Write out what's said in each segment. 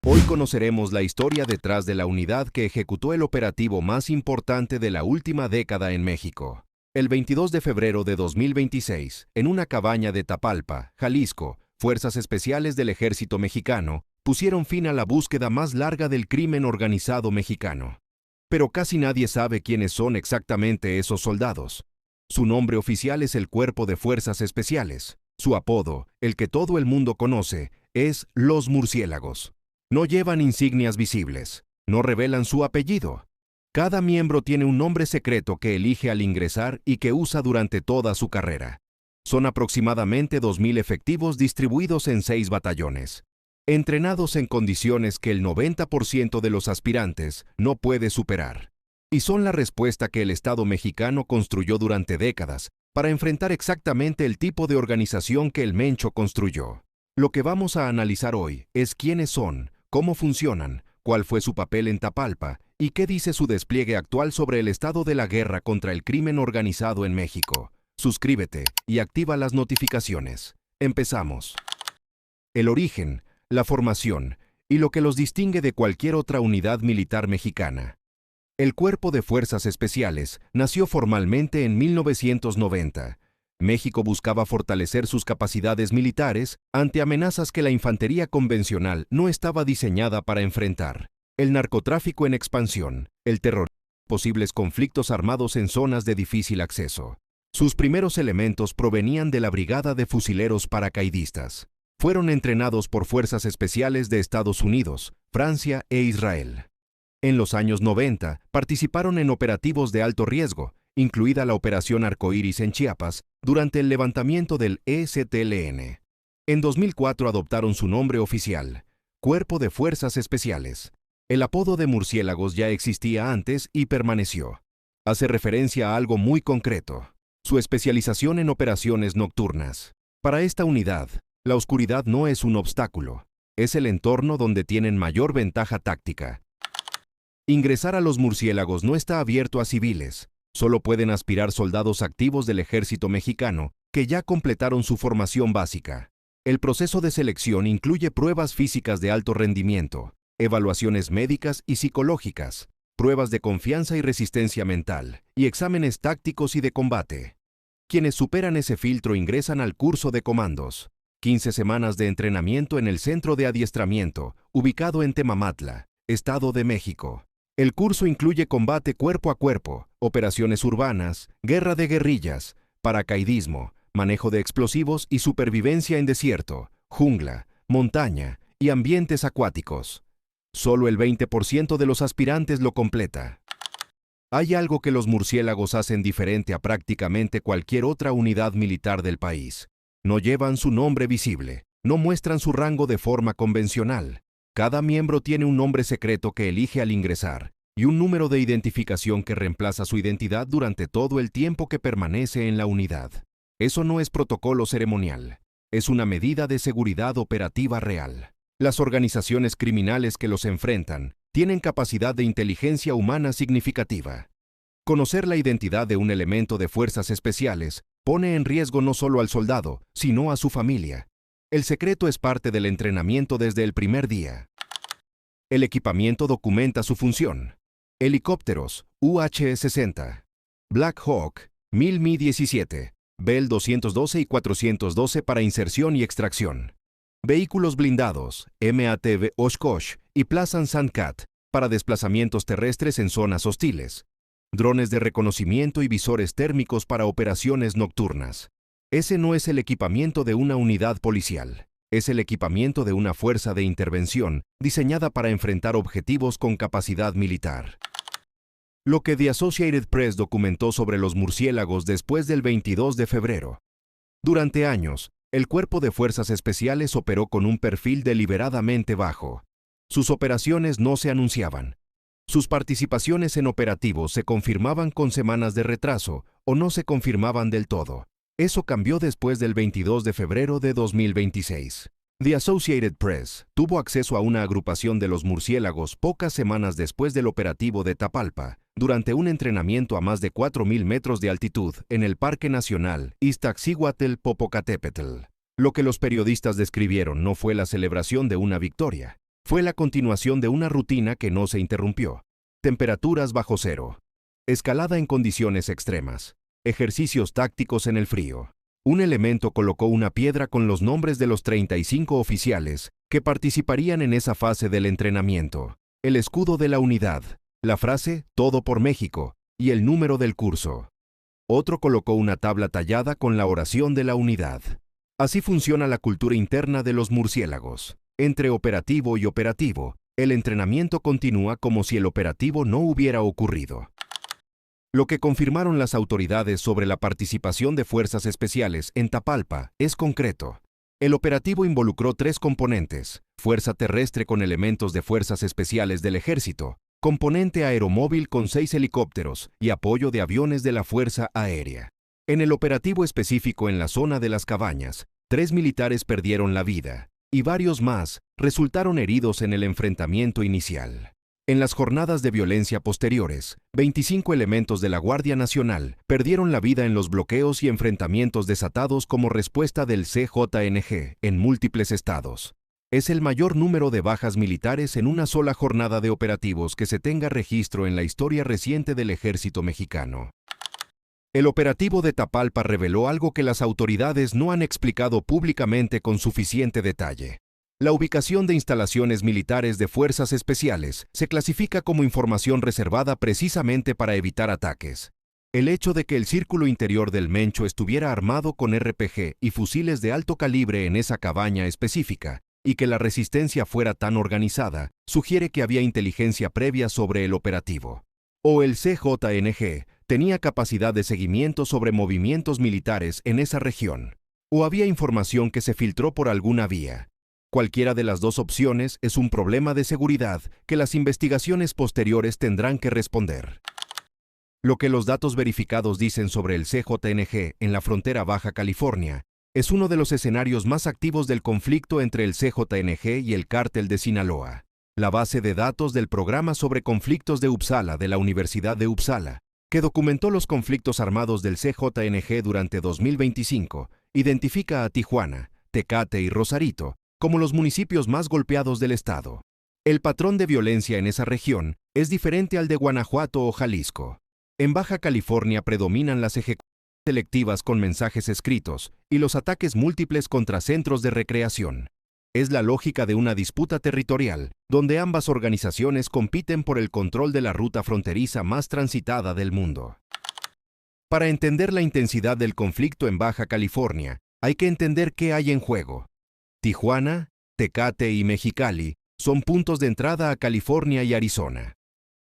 Hoy conoceremos la historia detrás de la unidad que ejecutó el operativo más importante de la última década en México. El 22 de febrero de 2026, en una cabaña de Tapalpa, Jalisco, fuerzas especiales del ejército mexicano pusieron fin a la búsqueda más larga del crimen organizado mexicano. Pero casi nadie sabe quiénes son exactamente esos soldados. Su nombre oficial es el Cuerpo de Fuerzas Especiales. Su apodo, el que todo el mundo conoce, es Los Murciélagos. No llevan insignias visibles, no revelan su apellido. Cada miembro tiene un nombre secreto que elige al ingresar y que usa durante toda su carrera. Son aproximadamente 2,000 efectivos distribuidos en 6 batallones, entrenados en condiciones que el 90% de los aspirantes no puede superar. Y son la respuesta que el Estado mexicano construyó durante décadas para enfrentar exactamente el tipo de organización que el Mencho construyó. Lo que vamos a analizar hoy es quiénes son, cómo funcionan, cuál fue su papel en Tapalpa y qué dice su despliegue actual sobre el estado de la guerra contra el crimen organizado en México. Suscríbete y activa las notificaciones. Empezamos. El origen, la formación y lo que los distingue de cualquier otra unidad militar mexicana. El Cuerpo de Fuerzas Especiales nació formalmente en 1990. México buscaba fortalecer sus capacidades militares ante amenazas que la infantería convencional no estaba diseñada para enfrentar: el narcotráfico en expansión, el terrorismo, posibles conflictos armados en zonas de difícil acceso. Sus primeros elementos provenían de la Brigada de Fusileros Paracaidistas. Fueron entrenados por fuerzas especiales de Estados Unidos, Francia e Israel. En los años 90 participaron en operativos de alto riesgo, incluida la Operación Arcoíris en Chiapas, durante el levantamiento del EZLN. En 2004 adoptaron su nombre oficial, Cuerpo de Fuerzas Especiales. El apodo de Murciélagos ya existía antes y permaneció. Hace referencia a algo muy concreto: su especialización en operaciones nocturnas. Para esta unidad, la oscuridad no es un obstáculo, es el entorno donde tienen mayor ventaja táctica. Ingresar a los Murciélagos no está abierto a civiles. Solo pueden aspirar soldados activos del ejército mexicano que ya completaron su formación básica. El proceso de selección incluye pruebas físicas de alto rendimiento, evaluaciones médicas y psicológicas, pruebas de confianza y resistencia mental, y exámenes tácticos y de combate. Quienes superan ese filtro ingresan al curso de comandos. 15 semanas de entrenamiento en el Centro de Adiestramiento, ubicado en Temamatla, Estado de México. El curso incluye combate cuerpo a cuerpo, operaciones urbanas, guerra de guerrillas, paracaidismo, manejo de explosivos y supervivencia en desierto, jungla, montaña y ambientes acuáticos. Solo el 20% de los aspirantes lo completa. Hay algo que los Murciélagos hacen diferente a prácticamente cualquier otra unidad militar del país. No llevan su nombre visible, no muestran su rango de forma convencional. Cada miembro tiene un nombre secreto que elige al ingresar y un número de identificación que reemplaza su identidad durante todo el tiempo que permanece en la unidad. Eso no es protocolo ceremonial, es una medida de seguridad operativa real. Las organizaciones criminales que los enfrentan tienen capacidad de inteligencia humana significativa. Conocer la identidad de un elemento de fuerzas especiales pone en riesgo no solo al soldado, sino a su familia. El secreto es parte del entrenamiento desde el primer día. El equipamiento documenta su función. Helicópteros UH-60, Black Hawk 1000 Mi-17, Bell 212 y 412 para inserción y extracción. Vehículos blindados MATV Oshkosh y Plazan Sandcat para desplazamientos terrestres en zonas hostiles. Drones de reconocimiento y visores térmicos para operaciones nocturnas. Ese no es el equipamiento de una unidad policial, es el equipamiento de una fuerza de intervención diseñada para enfrentar objetivos con capacidad militar. Lo que The Associated Press documentó sobre los Murciélagos después del 22 de febrero. Durante años, el Cuerpo de Fuerzas Especiales operó con un perfil deliberadamente bajo. Sus operaciones no se anunciaban. Sus participaciones en operativos se confirmaban con semanas de retraso o no se confirmaban del todo. Eso cambió después del 22 de febrero de 2026. The Associated Press tuvo acceso a una agrupación de los Murciélagos pocas semanas después del operativo de Tapalpa, durante un entrenamiento a más de 4,000 metros de altitud en el Parque Nacional Iztaccíhuatl-Popocatépetl. Lo que los periodistas describieron no fue la celebración de una victoria, Fue la continuación de una rutina que no se interrumpió. Temperaturas bajo cero. Escalada en condiciones extremas. Ejercicios tácticos en el frío. Un elemento colocó una piedra con los nombres de los 35 oficiales que participarían en esa fase del entrenamiento. El escudo de la unidad, la frase «Todo por México» y el número del curso. Otro colocó una tabla tallada con la oración de la unidad. Así funciona la cultura interna de los murciélagos. Entre operativo y operativo, el entrenamiento continúa como si el operativo no hubiera ocurrido. Lo que confirmaron las autoridades sobre la participación de fuerzas especiales en Tapalpa es concreto. El operativo involucró 3 componentes: fuerza terrestre con elementos de fuerzas especiales del ejército, componente aeromóvil con 6 helicópteros y apoyo de aviones de la Fuerza Aérea. En el operativo específico en la zona de las cabañas, 3 militares perdieron la vida y varios más resultaron heridos en el enfrentamiento inicial. En las jornadas de violencia posteriores, 25 elementos de la Guardia Nacional perdieron la vida en los bloqueos y enfrentamientos desatados como respuesta del CJNG en múltiples estados. Es el mayor número de bajas militares en una sola jornada de operativos que se tenga registro en la historia reciente del ejército mexicano. El operativo de Tapalpa reveló algo que las autoridades no han explicado públicamente con suficiente detalle. La ubicación de instalaciones militares de fuerzas especiales se clasifica como información reservada precisamente para evitar ataques. El hecho de que el círculo interior del Mencho estuviera armado con RPG y fusiles de alto calibre en esa cabaña específica, y que la resistencia fuera tan organizada, sugiere que había inteligencia previa sobre el operativo. O el CJNG tenía capacidad de seguimiento sobre movimientos militares en esa región. O había información que se filtró por alguna vía. Cualquiera de las dos opciones es un problema de seguridad que las investigaciones posteriores tendrán que responder. Lo que los datos verificados dicen sobre el CJNG en la frontera Baja California es uno de los escenarios más activos del conflicto entre el CJNG y el Cártel de Sinaloa. La base de datos del Programa sobre Conflictos de Uppsala de la Universidad de Uppsala, que documentó los conflictos armados del CJNG durante 2025, identifica a Tijuana, Tecate y Rosarito como los municipios más golpeados del estado. El patrón de violencia en esa región es diferente al de Guanajuato o Jalisco. En Baja California predominan las ejecuciones selectivas con mensajes escritos y los ataques múltiples contra centros de recreación. Es la lógica de una disputa territorial, donde ambas organizaciones compiten por el control de la ruta fronteriza más transitada del mundo. Para entender la intensidad del conflicto en Baja California, hay que entender qué hay en juego. Tijuana, Tecate y Mexicali son puntos de entrada a California y Arizona.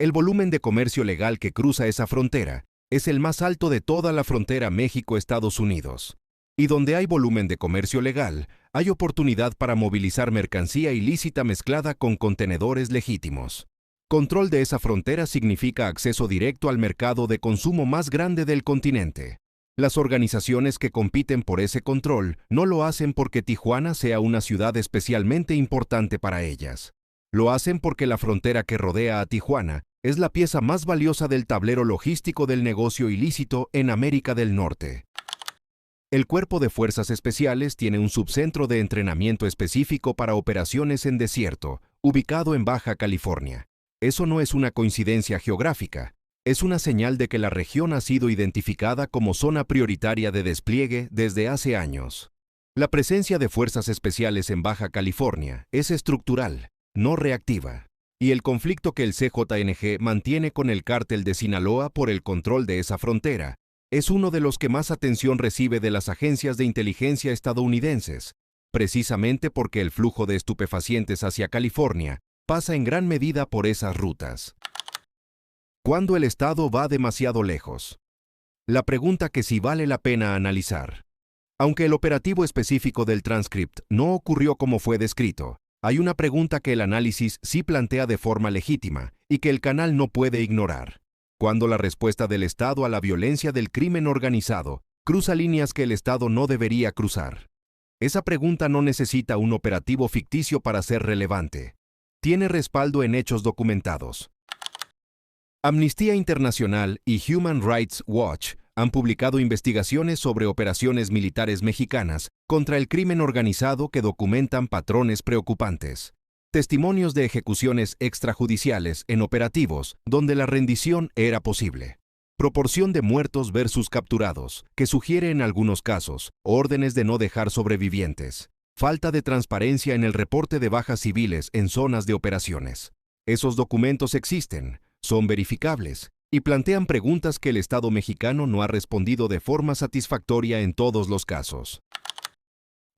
El volumen de comercio legal que cruza esa frontera es el más alto de toda la frontera México-Estados Unidos. Y donde hay volumen de comercio legal, hay oportunidad para movilizar mercancía ilícita mezclada con contenedores legítimos. Control de esa frontera significa acceso directo al mercado de consumo más grande del continente. Las organizaciones que compiten por ese control no lo hacen porque Tijuana sea una ciudad especialmente importante para ellas. Lo hacen porque la frontera que rodea a Tijuana es la pieza más valiosa del tablero logístico del negocio ilícito en América del Norte. El Cuerpo de Fuerzas Especiales tiene un subcentro de entrenamiento específico para operaciones en desierto, ubicado en Baja California. Eso no es una coincidencia geográfica. Es una señal de que la región ha sido identificada como zona prioritaria de despliegue desde hace años. La presencia de fuerzas especiales en Baja California es estructural, no reactiva, y el conflicto que el CJNG mantiene con el Cártel de Sinaloa por el control de esa frontera es uno de los que más atención recibe de las agencias de inteligencia estadounidenses, precisamente porque el flujo de estupefacientes hacia California pasa en gran medida por esas rutas. ¿Cuándo el Estado va demasiado lejos? La pregunta que sí vale la pena analizar. Aunque el operativo específico del transcript no ocurrió como fue descrito, hay una pregunta que el análisis sí plantea de forma legítima y que el canal no puede ignorar. ¿Cuándo la respuesta del Estado a la violencia del crimen organizado cruza líneas que el Estado no debería cruzar? Esa pregunta no necesita un operativo ficticio para ser relevante. Tiene respaldo en hechos documentados. Amnistía Internacional y Human Rights Watch han publicado investigaciones sobre operaciones militares mexicanas contra el crimen organizado que documentan patrones preocupantes. Testimonios de ejecuciones extrajudiciales en operativos donde la rendición era posible. Proporción de muertos versus capturados, que sugiere en algunos casos órdenes de no dejar sobrevivientes. Falta de transparencia en el reporte de bajas civiles en zonas de operaciones. Esos documentos existen, son verificables y plantean preguntas que el Estado mexicano no ha respondido de forma satisfactoria en todos los casos.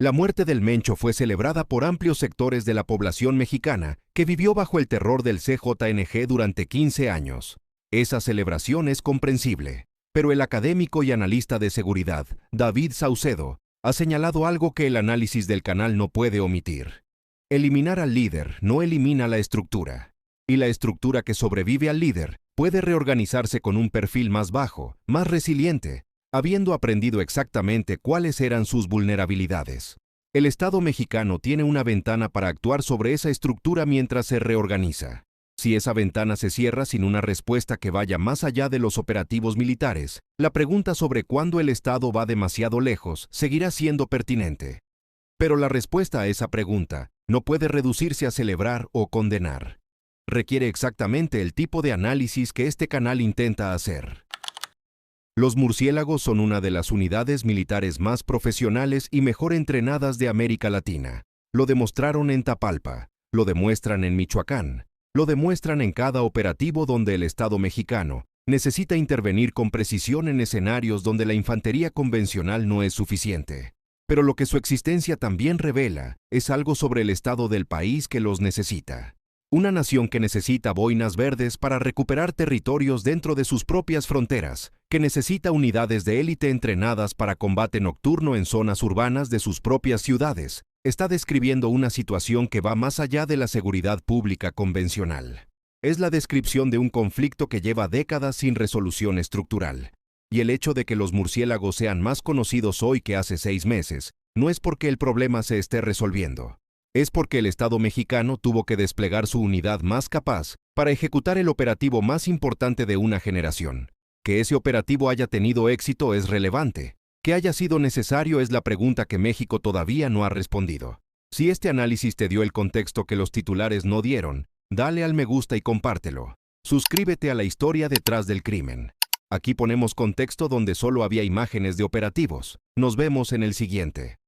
La muerte del Mencho fue celebrada por amplios sectores de la población mexicana que vivió bajo el terror del CJNG durante 15 años. Esa celebración es comprensible, pero el académico y analista de seguridad, David Saucedo, ha señalado algo que el análisis del canal no puede omitir. Eliminar al líder no elimina la estructura, y la estructura que sobrevive al líder puede reorganizarse con un perfil más bajo, más resiliente, habiendo aprendido exactamente cuáles eran sus vulnerabilidades. El Estado mexicano tiene una ventana para actuar sobre esa estructura mientras se reorganiza. Si esa ventana se cierra sin una respuesta que vaya más allá de los operativos militares, la pregunta sobre cuándo el Estado va demasiado lejos seguirá siendo pertinente. Pero la respuesta a esa pregunta no puede reducirse a celebrar o condenar. Requiere exactamente el tipo de análisis que este canal intenta hacer. Los murciélagos son una de las unidades militares más profesionales y mejor entrenadas de América Latina. Lo demostraron en Tapalpa, lo demuestran en Michoacán, lo demuestran en cada operativo donde el Estado mexicano necesita intervenir con precisión en escenarios donde la infantería convencional no es suficiente. Pero lo que su existencia también revela es algo sobre el estado del país que los necesita. Una nación que necesita boinas verdes para recuperar territorios dentro de sus propias fronteras, que necesita unidades de élite entrenadas para combate nocturno en zonas urbanas de sus propias ciudades, está describiendo una situación que va más allá de la seguridad pública convencional. Es la descripción de un conflicto que lleva décadas sin resolución estructural. Y el hecho de que los murciélagos sean más conocidos hoy que hace 6 meses, no es porque el problema se esté resolviendo. Es porque el Estado mexicano tuvo que desplegar su unidad más capaz para ejecutar el operativo más importante de una generación. Que ese operativo haya tenido éxito es relevante. Que haya sido necesario es la pregunta que México todavía no ha respondido. Si este análisis te dio el contexto que los titulares no dieron, dale al me gusta y compártelo. Suscríbete a La Historia Detrás del Crimen. Aquí ponemos contexto donde solo había imágenes de operativos. Nos vemos en el siguiente.